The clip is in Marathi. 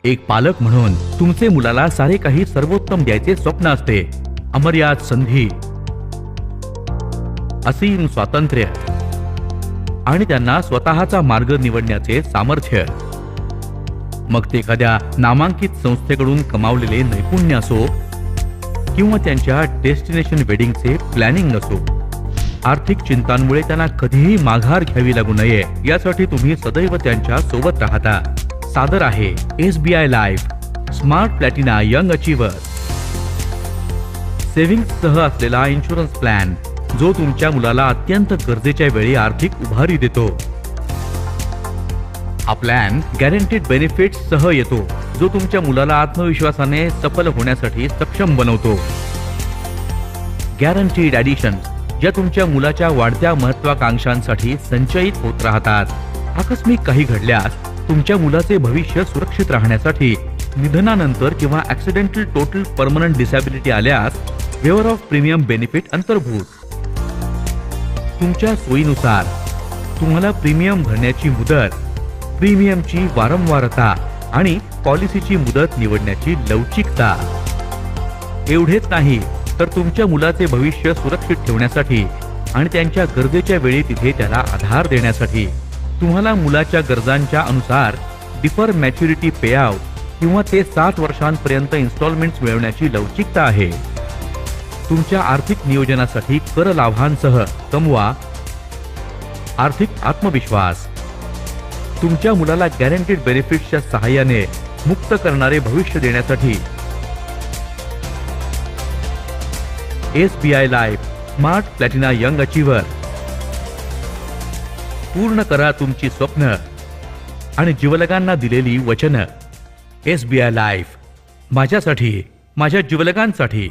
एक पालक म्हणून तुमचे मुलाला सारे काही सर्वोत्तम द्यायचे स्वप्न असते. अमर्याद संधी, असीम स्वातंत्र्य आणि त्यांना स्वतःचा मार्ग निवडण्याचे सामर्थ्य. मग ते एखाद्या नामांकित संस्थेकडून कमावलेले नैपुण्य असो किंवा त्यांच्या डेस्टिनेशन वेडिंगचे प्लॅनिंग असो. आर्थिक चिंतांमुळे त्यांना कधीही माघार घ्यावी लागू नये यासाठी तुम्ही सदैव त्यांच्या सोबत राहता. सादर आहे SBI life smart Platina young achievers. Savings सह असलेला इन्शुरन्स प्लॅन जो तुमच्या मुलाला अत्यंत गरजेच्या वेळी आर्थिक उभारी देतो. हा प्लॅन गॅरंटीड बेनिफिट्स सह येतो जो तुमच्या मुलाला आत्मविश्वासाने सफल होण्यासाठी सक्षम बनवतो. गॅरंटीड ॲडिशन ज्या तुमच्या मुलाच्या वाढत्या महत्वाकांक्षांसाठी संचयित होत राहतात. आकस्मिक काही घडल्यास तुमच्या मुलाचे भविष्य सुरक्षित राहण्यासाठी निधनानंतर किंवा ॲक्सिडेंटल टोटल परमनंट डिसॅबिलिटी आल्यास वेवर ऑफ प्रीमियम बेनिफिट अंतर्भूत. तुमच्या सोयीनुसार तुम्हाला प्रीमियम भरण्याची मुदत, प्रीमियमची वारंवारता आणि पॉलिसीची मुदत निवडण्याची लवचिकता. एवढेच नाही तर तुमच्या मुलाचे भविष्य सुरक्षित ठेवण्यासाठी आणि त्यांच्या गरजेच्या वेळी तिथे त्याला आधार देण्यासाठी तुम्हाला मुलाच्या गरजांच्या अनुसार डिफर मॅच्युरिटी पेआउट किंवा ते 7 वर्षांपर्यंत इन्स्टॉलमेंट्स मिळवण्याची लवचिकता आहे. तुमच्या आर्थिक नियोजनासाठी कर लाभांसह कमवा आर्थिक आत्मविश्वास. तुमच्या मुलाला गॅरंटीड बेनिफिट्सच्या सहाय्याने मुक्त करणारे भविष्य देण्यासाठी SBI life smart Platina young achiever. पूर्ण करा तुमची स्वप्न आणि जिवलगांना दिलेली वचन. SBI लाईफ, माझ्यासाठी, माझ्या जिवलगांसाठी.